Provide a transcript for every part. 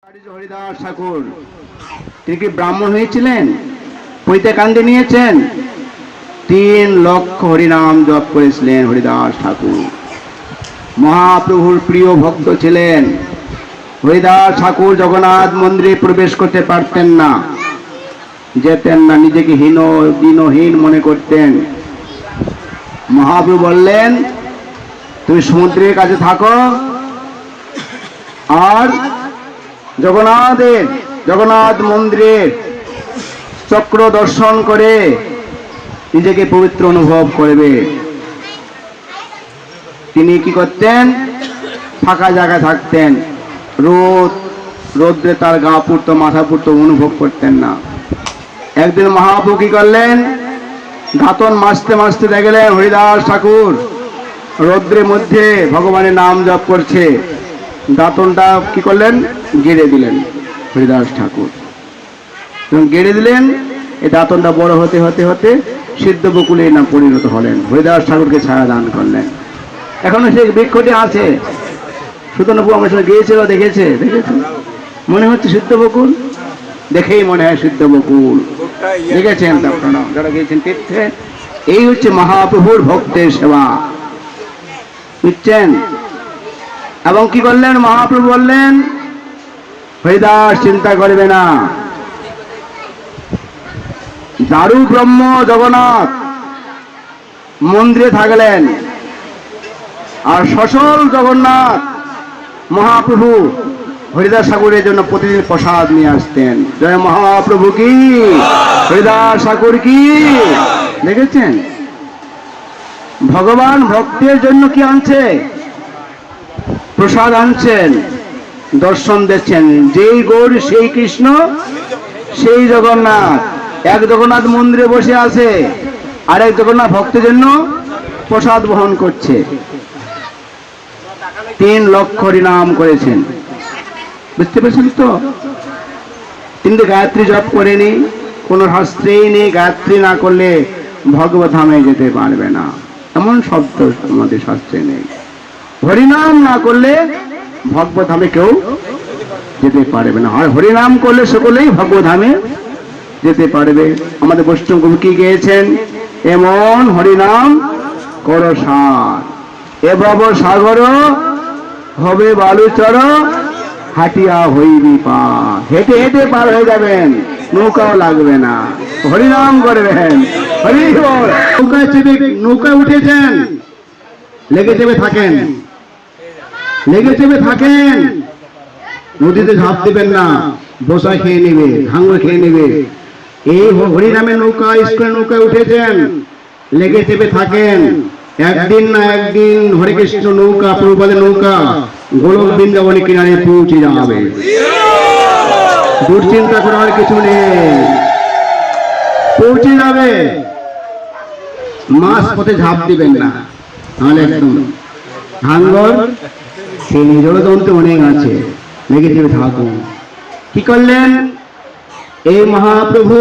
হরিদাস ঠাকুর তিনি কি ব্রাহ্মণ হয়েছিলেন? পৈতে কান্দে নিয়েছেন, 3 লক্ষ হরিনাম জপ করেছিলেন হরিদাস ঠাকুর। মহাপ্রভুর প্রিয় ভক্ত ছিলেন। হরিদাস ঠাকুর জগন্নাথ মন্দিরে প্রবেশ করতে পারতেন না, যেতেন না, নিজেকে হীন দীনহীন মনে করতেন। মহাপ্রভু বললেন, তুমি সমুদ্রের কাছে থাকো আর জগন্নাথ মন্দিরের চক্র দর্শন করে নিজেকে পবিত্র অনুভব করবে। তিনি কি করতেন? ফাঁকা জায়গায় থাকতেন, রোদ্রে তার গা পুড়তো, মাথা পুড়তো, অনুভব করতেন না। একদিন মহাপ্রভু কি করলেন? দাঁতন মাজতে দেখলেন হরিদাস ঠাকুর রৌদ্রের মধ্যে ভগবানের নাম জপ করছে। দাঁতনটা কি করলেন? গেড়ে দিলেন হরিদাস ঠাকুর। গেড়ে দিলেন, এই দাঁতনটা বড় হতে হতে হতে সিদ্ধ বকুলের নাম পরিণত হলেন। হরিদাস ঠাকুরকে ছায়া দান করলেন। এখনো সেই বৃক্ষটি আছে। সুতনবু আমার সঙ্গে গিয়েছিল, দেখেছে মনে হচ্ছে সিদ্ধ বকুল, দেখেই মনে হয় সিদ্ধ বকুল। দেখেছেন আপনারা যারা গিয়েছেন তীর্থে? এই হচ্ছে মহাপ্রভুর ভক্তের সেবা, বুঝছেন? এবং কি করলেন? মহাপ্রভু বললেন, হরিদাস চিন্তা করবে না, দারু ব্রহ্ম জগন্নাথ মন্দিরে থাকলেন, আর সচল জগন্নাথ মহাপ্রভু হরিদাস ঠাকুরের জন্য প্রতিদিন প্রসাদ নিয়ে আসতেন। জয় মহাপ্রভু কি, হরিদাস ঠাকুর কি। দেখেছেন ভগবান ভক্তের জন্য কি আনছে? প্রসাদ আনছেন, দর্শন দিচ্ছেন। যেই গৌর সেই কৃষ্ণ সেই জগন্নাথ। এক জগন্নাথ মন্দিরে বসে আছে, আরেক জগন্নাথ ভক্তের জন্য প্রসাদ বহন করছে। 3 লক্ষ হরিনাম করেছেন, বুঝতে পেরেছেন তো? কিন্তু গায়ত্রী জপ করেনি, কোন শাস্ত্রেই নেই গায়ত্রী না করলে ভগবত ধামে যেতে পারবে না, এমন শব্দ আমাদের শাস্ত্রে নেই। হরিনাম না করলে ভগবত ধামে কেউ যেতে পারবে না, আর হরিনাম করলে সকলেই ভগবত ধামে যেতে পারবে। আমাদের বৈষ্ণব কবি কি গেয়েছেন? এমন হরিনাম করো সার, এ ভব সাগর হবে বালুচর, হাটিয়া হইবি পার। হেঁটে হেঁটে পার হয়ে যাবেন, নৌকাও লাগবে না, হরিনাম করবেন। হরি বল। নৌকায় চেপে নৌকায় উঠেছেন, লেগে চেপে থাকেন, নদীতে ঝাঁপ দিবেন না, বসা খেয়ে নেবে, ভাঙড় খেয়ে নেবে। এই হরিনামের নৌকা, স্কুলের নৌকায় উঠেছেন, লেগে চেপে থাকেন। একদিন না একদিন হরে কৃষ্ণ নৌকা, প্রভুপাদের নৌকা গোলক বৃন্দাবনের কিনারে পৌঁছে যাবে। দুশ্চিন্তা করার কিছু নেই, পৌঁছে যাবে। মাছ পথে ঝাঁপ দিবেন না, তাহলে একদম ভাঙড় সেই জলদন্ত অনেক আছে, লেগে চেপে থাকুন। কি করলেন? এই মহাপ্রভু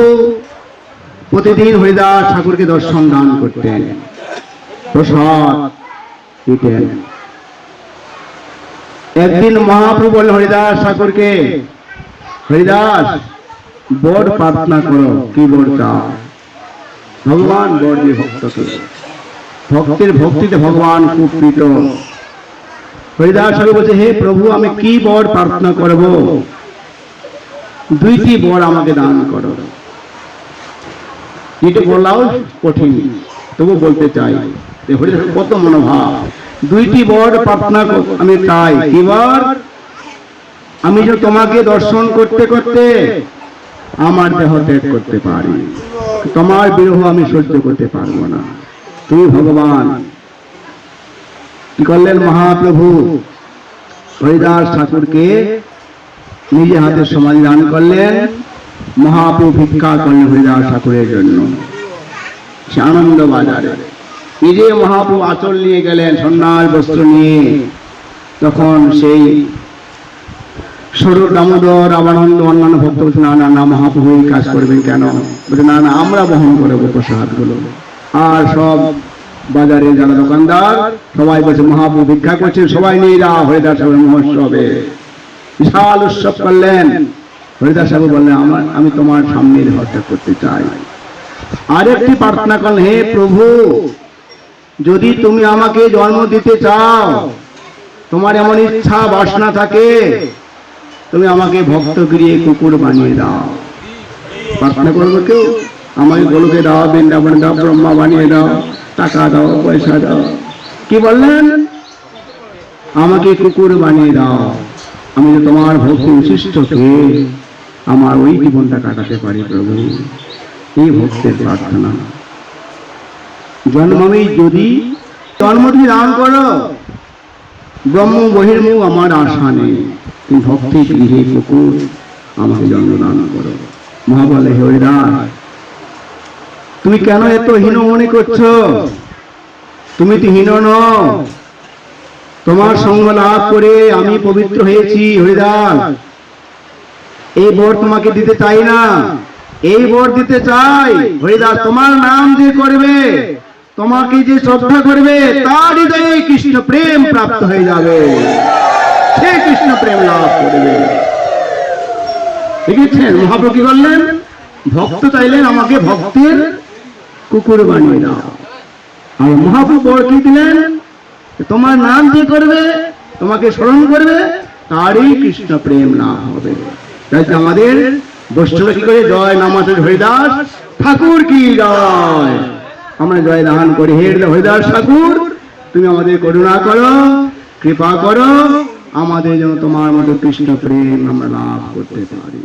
প্রতিদিন হরিদাস ঠাকুরকে দর্শন দান করতেন, প্রসাদ দিতেন। একদিন মহাপ্রভু বললেন হরিদাস ঠাকুরকে, হরিদাস বর প্রার্থনা করো, কি বর চাও? ভগবান বর দিয়ে ভক্তকে, ভক্তের ভক্তিতে ভগবান খুব প্রীত। হরিদাস ঠাকুর বলছে, হে প্রভু আমি কি বর প্রার্থনা করব? 2টি বর আমাকে দান করো। এটা বলাও কঠিন, তবু বলতে চাই, হরিদাস কত মনোভাব। 2টি বর প্রার্থনা আমি চাই। কি বর? আমি যে তোমাকে দর্শন করতে করতে আমার দেহ ত্যাগ করতে পারি, তোমার বিরহ আমি সহ্য করতে পারবো না, তুমি ভগবান। কি করলেন মহাপ্রভু? হরিদাস ঠাকুরকে নিজে হাতে সমাধি দান করলেন। মহাপ্রভু ভিক্ষা করলেন হরিদাস ঠাকুরের জন্য সে আনন্দ বাজারে। নিজে মহাপ্রভু আঁচল নিয়ে গেলেন, সন্ন্যাস বস্ত্র নিয়ে। তখন সেই স্বরূপ দামোদর, রামানন্দ, অন্যান্য ভক্ত বলছে, না না না, মহাপ্রভু এই কাজ করবেন কেন? বলছে, না না আমরা বহন করবো প্রসাদ গুলো। আর সব বাজারে যারা দোকানদার সবাই বলছে মহাপ্রভু ভিক্ষা করছেন, সবাই নিয়ে যা হরিদাস ঠাকুরের মহোৎসবে। বিশাল উৎসব করলেন। হরিদাস বাবু বললেন আমি তোমার সামনে হত্যা করতে চাই। আরেকটি প্রার্থনা করলেন, হে প্রভু, যদি তুমি আমাকে জন্ম দিতে চাও, তোমার এমন ইচ্ছা বাসনা থাকে, তুমি আমাকে ভক্ত গৃহে কুকুর বানিয়ে দাও। প্রার্থনা করবো কেউ, আমাকে গোলকে দাও, বৃন্দাবনে দাও, ব্রহ্মা বানিয়ে দাও, টাকা দাও, পয়সা দাও। কি বললেন? আমাকে কুকুর বানিয়ে দাও, আমি যে তোমার ভক্তি উচ্ছিষ্ট খেয়ে আমার ওই জীবনটা কাটাতে পারি প্রভু। এই ভক্তের প্রার্থনা। জন্মে যদি জন্ম তুমি দান করো, ব্রহ্ম বহির্মুখ আমার আশা নেই, তুমি ভক্তি গৃহে কুকুর আমাকে জন্মদান করো। মহা বলে, হে হরিদাস, তুমি কেন এত হীন মনে করছো? তুমি তো হীন নও, তোমার সঙ্গ লাভ করে আমি পবিত্র হয়েছি। হরিদাস, এই বর তোমাকে দিতে চাই না, এই বর দিতে চাই। হরিদাস, তোমার নাম যে করবে, তোমাকে যে শ্রদ্ধা করবে, তার হৃদয়ে কৃষ্ণ প্রেম প্রাপ্ত হয়ে যাবে, সে কৃষ্ণ প্রেম লাভ করবে। দেখেছেন মহাপ্রভু কি বললেন? ভক্ত চাইলেন আমাকে ভক্তের কুকুর বানিয়ে দাও। আর মহাপ্রভু বর কি দিলেন? তোমার নাম যে করবে, তোমাকে স্মরণ করবে, তারই কৃষ্ণ প্রেম লাভ হবে। তাই আমাদের বৈষ্ণব কি করে? জয় নামাতে হরিদাস ঠাকুর কি জয়। আমরা জয় দান করি, হে হরিদাস ঠাকুর, তুমি আমাদের করুণা করো, কৃপা করো, আমাদের যেন তোমার মতো কৃষ্ণ প্রেম আমরা লাভ করতে পারি।